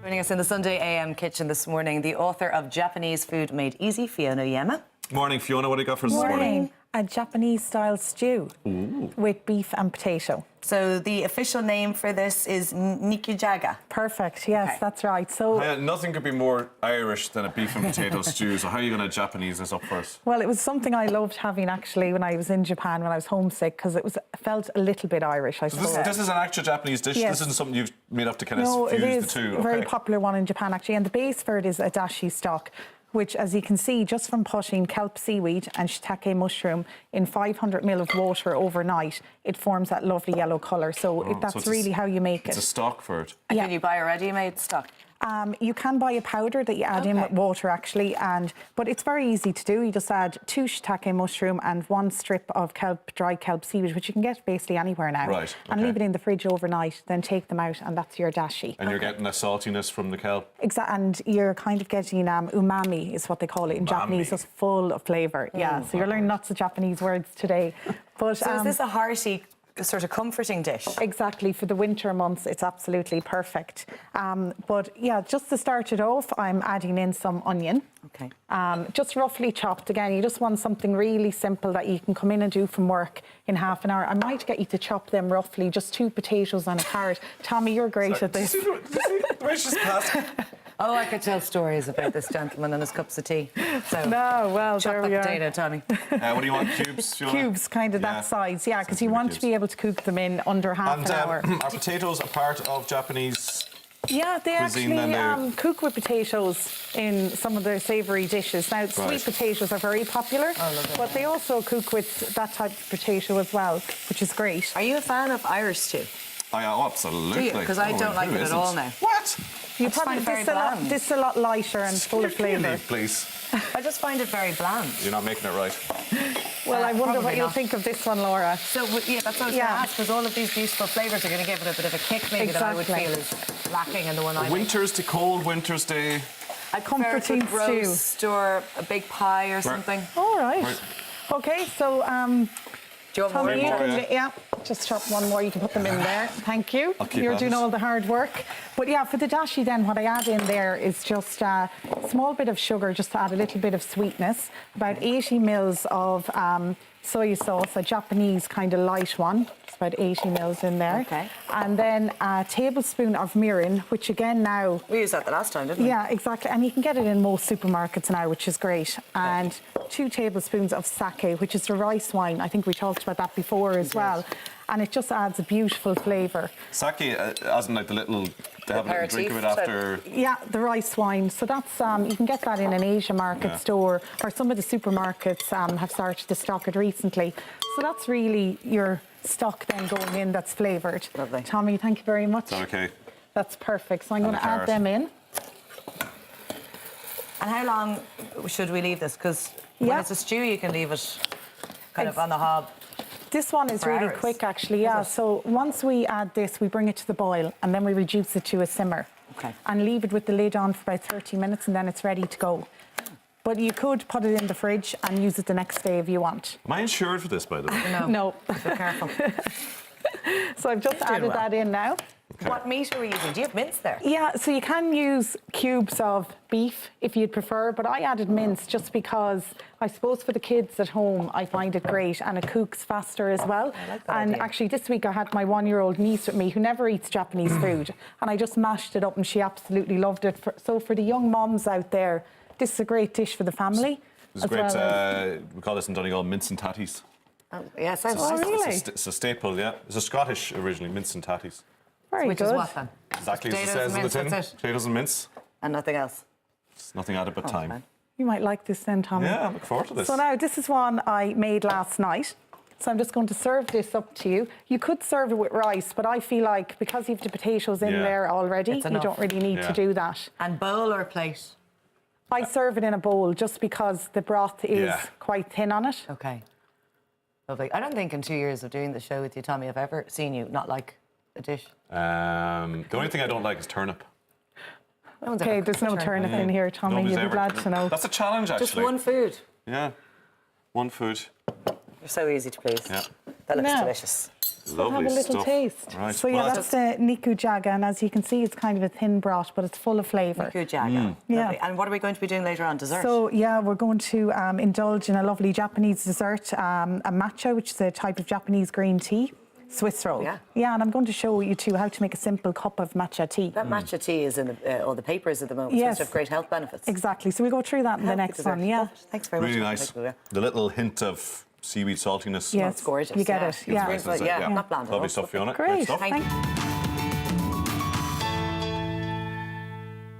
Joining us in the Sunday AM kitchen this morning, the author of Japanese Food Made Easy, Fiona Uyema. Morning, Fiona. What do you got for us this morning? A Japanese-style stew with beef and potato. So the official name for this is Nikujaga. Perfect, yes, that's right. So Nothing could be more Irish than a beef and potato stew, so how are you going to Japanese this up for us? Well, it was something I loved having actually when I was in Japan, when I was homesick, because it felt a little bit Irish, I suppose. This is an actual Japanese dish? Yes. This isn't something you've made up to kind of No, fuse it is the two? a very popular one in Japan, actually, and the base for it is a dashi stock, which, as you can see, just from putting kelp seaweed and shiitake mushroom in 500 ml of water overnight, it forms that lovely yellow colour. So that's really how you make it. It's a stock for it. And can you buy a ready-made stock? You can buy a powder that you add in with water, actually, but it's very easy to do. You just add 2 shiitake mushroom and 1 strip of dry kelp seaweed, which you can get basically anywhere now. Right, okay. And leave it in the fridge overnight, then take them out, and that's your dashi. And you're getting a saltiness from the kelp? Exactly, and you're kind of getting umami, is what they call it in Japanese, just full of flavour. Yeah, so you're learning lots of Japanese words today. But so is this a hearty, sort of comforting dish? Exactly, for the winter months it's absolutely perfect. But yeah, just to start it off, I'm adding in some onion. Okay. Just roughly chopped. Again, you just want something really simple that you can come in and do from work in half an hour. I might get you to chop them roughly, just 2 potatoes and a carrot. Tommy, you're great at this. Oh, I could tell stories about this gentleman and his cups of tea. So No, well, chop there that we are. potato, Tommy. What do you want, cubes, Fiona? Cubes, kind of that size, yeah, because you want to be able to cook them in under half an hour. Are potatoes a part of Japanese? Yeah, they cuisine actually cook with potatoes in some of their savoury dishes. Now, sweet potatoes are very popular, but they also cook with that type of potato as well, which is great. Are you a fan of Irish stew? Absolutely. Do you? Because I don't like it at all now. What? You just find probably it very bland. this is a lot lighter and full of flavour. Please. I just find it very bland. You're not making it right. Well, I wonder what you'll not. think of this one, Laura. So, yeah, that's what I was going to ask, because all of these beautiful flavours are going to give it a bit of a kick, maybe, that I would feel is lacking in the one I make. Winter's to cold, winter's day. A comforting roast or a big pie or something. All right. OK, so Do you want more? Tommy, you can, just chop one more. You can put them in there. Thank you. You're doing all the hard work. But yeah, for the dashi then, what I add in there is just a small bit of sugar, just to add a little bit of sweetness. About 80 mils of soy sauce, a Japanese kind of light one. It's about 80 mils in there. Okay. And then a tablespoon of mirin, which again now... We used that the last time, didn't we? Yeah, exactly. And you can get it in most supermarkets now, which is great. And 2 tablespoons of sake, which is the rice wine. I think we talked about that before as well. And it just adds a beautiful flavour. Sake, as in like the little... They have a little drink of it after... Yeah, the rice wine. So that's, you can get that in an Asia market store, or some of the supermarkets have started to stock it recently. So that's really your stock then going in that's flavoured. Lovely. Tommy, thank you very much. Okay. That's perfect. So I'm going to add them in. And how long should we leave this? Because when it's a stew, you can leave it kind of on the hob. This one is really quick, actually, yeah. So once we add this, we bring it to the boil, and then we reduce it to a simmer. Okay. And leave it with the lid on for about 30 minutes, and then it's ready to go. But you could put it in the fridge and use it the next day if you want. Am I insured for this, by the way? No. Be careful. So I've just added that in now. Okay. What meat are we using? Do you have mince there? Yeah, so you can use cubes of beef if you'd prefer, but I added mince just because I suppose for the kids at home I find it great, and it cooks faster as well. I like that idea. Actually this week I had my 1-year-old niece with me who never eats Japanese food, and I just mashed it up and she absolutely loved it. So for the young mums out there, this is a great dish for the family. It's a great, we call this in Donegal mince and tatties. Oh, yeah, sounds Oh, nice. really? It's a staple, yeah. It's a Scottish originally, mince and tatties. Very Which good. is what then? Exactly as it Potatoes says and in the tin. mince, that's it. Potatoes and mince. And nothing else. There's nothing added but time. Fine. You might like this then, Tommy. Yeah, I look forward to this. So now this is one I made last night. So I'm just going to serve this up to you. You could serve it with rice, but I feel like because you've the potatoes in there already, you don't really need to do that. And bowl or plate? I serve it in a bowl just because the broth is quite thin on it. Okay. Lovely. I don't think in 2 years of doing the show with you, Tommy, I've ever seen you not like a dish. The only thing I don't like is turnip. No one's Okay, ever there's no cooked turnip in here, Tommy. Nobody's You'll be ever- glad to know. That's a challenge, actually. Just one food. Yeah. One food. You're so easy to please. Yeah. That looks No. delicious. Lovely have a little stuff. taste. Right. So yeah, Well, that's the Nikujaga, and as you can see, it's kind of a thin broth, but it's full of flavour. Nikujaga. Yeah. Lovely. And what are we going to be doing later on? Dessert? So yeah, we're going to indulge in a lovely Japanese dessert, a matcha, which is a type of Japanese green tea. Swiss roll. Yeah. Yeah, and I'm going to show you too how to make a simple cup of matcha tea. that matcha tea is in all the papers at the moment. Yes. It's supposed to have great health benefits. Exactly. So we'll go through that in the Healthy next dessert. one. Yeah. Thanks very much. Really nice. The little hint of seaweed saltiness. Yes. It's gorgeous. You get yeah. it. Yeah. It's really good. Yeah, not bland at all. Lovely stuff, Fiona. Great. stuff. Thank you.